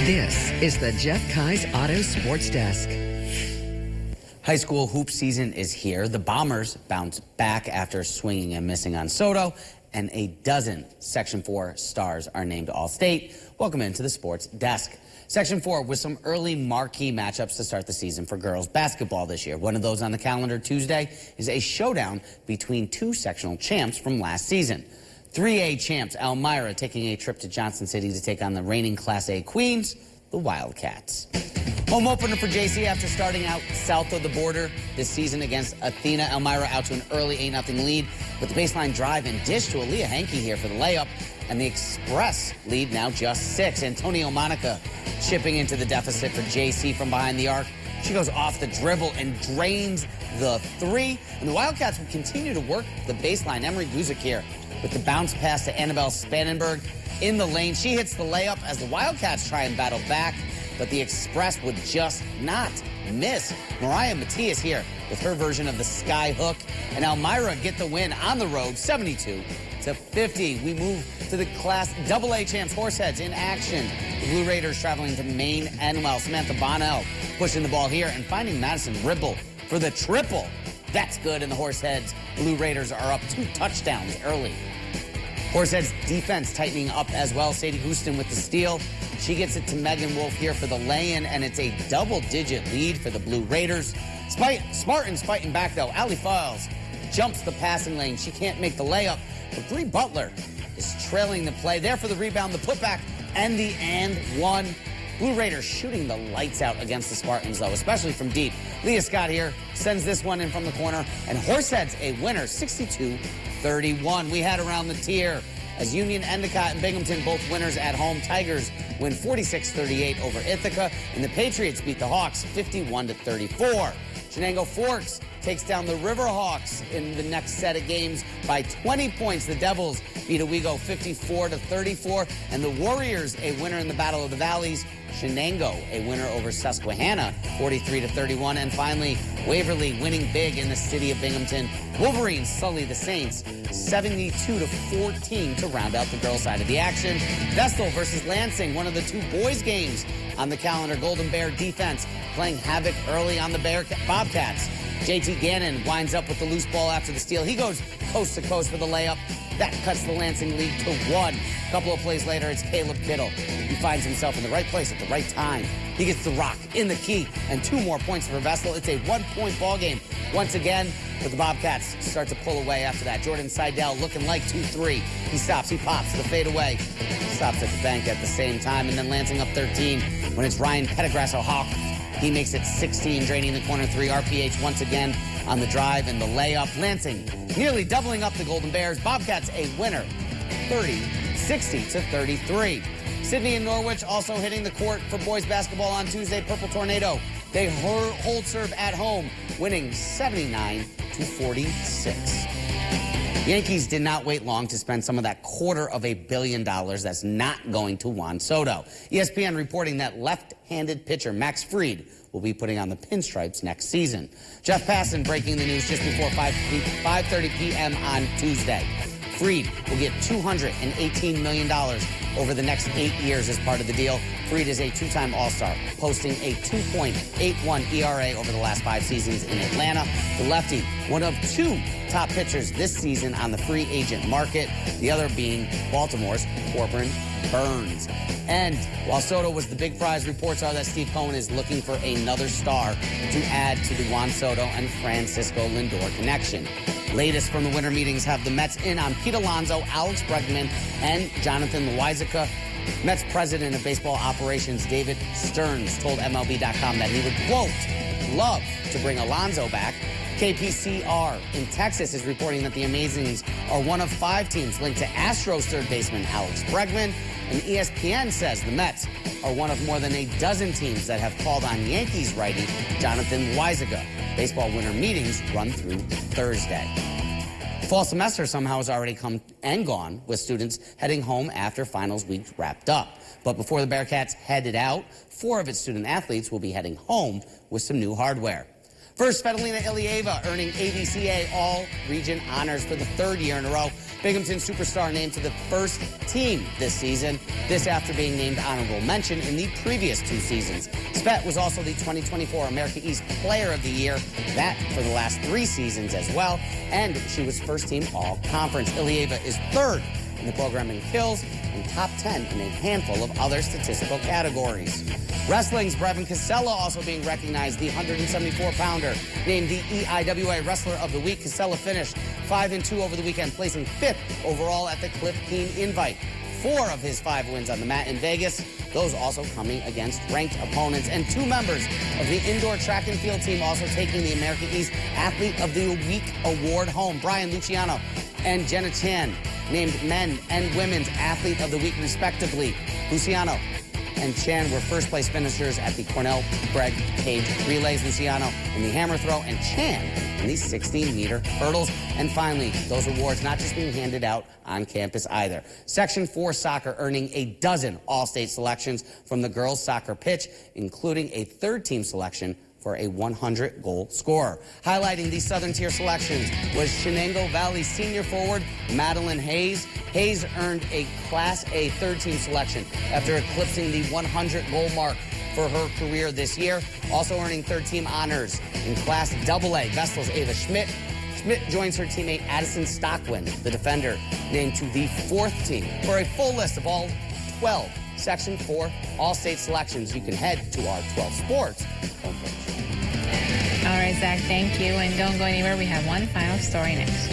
This is the Jeff Kai's Auto Sports Desk. High school hoop season is here. The Bombers bounce back after swinging and missing on Soto, and a dozen Section 4 stars are named All-State. Welcome into the Sports Desk. Section 4 with some early marquee matchups to start the season for girls basketball this year. One of those on the calendar Tuesday is a showdown between two sectional champs from last season. 3A champs Elmira taking a trip to Johnson City to take on the reigning Class A queens, the Wildcats. Home opener for JC after starting out south of the border this season against Athena. Elmira out to an early 8-0 lead with the baseline drive and dish to Aaliyah Hankey here for the layup. And the Express lead now just 6. Antonio Monica chipping into the deficit for JC from behind the arc. She goes off the dribble and drains the three. And the Wildcats will continue to work the baseline. Emery Guzik here with the bounce pass to Annabelle Spannenberg in the lane. She hits the layup as the Wildcats try and battle back, but the Express would just not miss. Mariah Matias here with her version of the sky hook. And Elmira get the win on the road, 72-50. We move to the Class AA champs, Horseheads in action. The Blue Raiders traveling to Maine and well. Samantha Bonnell pushing the ball here and finding Madison Ribble for the triple. That's good, and the Horseheads Blue Raiders are up 2 touchdowns early. Horseheads defense tightening up as well. Sadie Houston with the steal. She gets it to Megan Wolf here for the lay-in, and it's a double-digit lead for the Blue Raiders. Spartans fighting back, though. Allie Files jumps the passing lane. She can't make the layup, but Bree Butler is trailing the play. There for the rebound, the putback, and the and one. Blue Raiders shooting the lights out against the Spartans, though, especially from deep. Leah Scott here sends this one in from the corner, and Horseheads a winner, 62-31. We had around the tier as Union, Endicott, and Binghamton both winners at home. Tigers win 46-38 over Ithaca, and the Patriots beat the Hawks 51-34. Shenango Forks takes down the Riverhawks in the next set of games by 20 points. The Devils beat Owego 54-34, and the Warriors a winner in the Battle of the Valleys. Shenango a winner over Susquehanna 43-31, and finally Waverly winning big in the city of Binghamton. Wolverines sully the Saints 72-14 to round out the girls' side of the action. Vestal versus Lansing, one of the 2 boys' games on the calendar. Golden Bear defense playing havoc early on the Bobcats. JT Gannon winds up with the loose ball after the steal. He goes coast to coast for the layup. That cuts the Lansing lead to 1. A couple of plays later, it's Caleb Kittle. He finds himself in the right place at the right time. He gets the rock in the key, and 2 more points for Vestal. It's a 1-point ball game once again, but the Bobcats start to pull away after that. Jordan Seidel looking like 2-3. He stops, he pops the fadeaway. Stops at the bank at the same time, and then Lansing up 13 when it's Ryan Pettigrasso Hawk. He makes it 16, draining the corner 3. RPH once again on the drive and the layup. Lansing nearly doubling up the Golden Bears. Bobcats a winner, 60-33. Sydney and Norwich also hitting the court for boys basketball on Tuesday. Purple Tornado, they hold serve at home, winning 79-46. Yankees did not wait long to spend some of that $250 million that's not going to Juan Soto. ESPN reporting that left-handed pitcher Max Fried will be putting on the pinstripes next season. Jeff Passan breaking the news just before 5:30 p.m. on Tuesday. Fried will get $218 million over the next 8 years as part of the deal. Fried is a 2-time All-Star, posting a 2.81 ERA over the last 5 seasons in Atlanta. The lefty, one of 2 top pitchers this season on the free agent market, the other being Baltimore's Corbin Burns. And while Soto was the big prize, reports are that Steve Cohen is looking for another star to add to the Juan Soto and Francisco Lindor connection. Latest from the winter meetings have the Mets in on Pete Alonso, Alex Bregman, and Jonathan Loizaga. Mets president of baseball operations David Stearns told MLB.com that he would, quote, love to bring Alonso back. KPCR in Texas is reporting that the Amazings are one of 5 teams linked to Astros third baseman Alex Bregman. And ESPN says the Mets are one of more than a dozen teams that have called on Yankees righty Jonathan Loizaga. Baseball winter meetings run through Thursday. Fall semester somehow has already come and gone, with students heading home after finals week wrapped up. But before the Bearcats headed out, 4 of its student athletes will be heading home with some new hardware. First, Svetlana Ilieva earning AVCA All-Region honors for the 3rd year in a row. Binghamton superstar named to the first team this season. This after being named honorable mention in the previous 2 seasons. Spett was also the 2024 America East Player of the Year, that for the last 3 seasons as well, and she was first team all-conference. Ilieva is 3rd in the program in kills and top 10 in a handful of other statistical categories. Wrestling's Brevin Casella also being recognized, the 174-pounder, named the EIWA Wrestler of the Week. Casella finished 5-2 over the weekend, placing 5th overall at the Cliff Keen Invite. 4 of his 5 wins on the mat in Vegas, those also coming against ranked opponents. And 2 members of the indoor track and field team also taking the America East Athlete of the Week award home. Brian Luciano and Jenna Chan named Men and Women's Athlete of the Week respectively. Luciano and Chan were first-place finishers at the Cornell Bragg Cage Relays. Luciano in the hammer throw and Chan in the 16-meter hurdles. And finally, those awards not just being handed out on campus either. Section 4 soccer earning a dozen all-state selections from the girls' soccer pitch, including a 3rd-team selection for a 100-goal scorer. Highlighting these Southern Tier selections was Shenango Valley senior forward Madeline Hayes. Hayes earned a Class A 3rd-team selection after eclipsing the 100-goal mark for her career this year. Also earning 3rd-team honors in Class AA, Vestal's Ava Schmidt. Schmidt joins her teammate Addison Stockwin, the defender, named to the 4th team. For a full list of all 12 Section 4 All-State selections, you can head to our 12 Sports homepage. All right, Zach, thank you. And don't go anywhere. We have one final story next.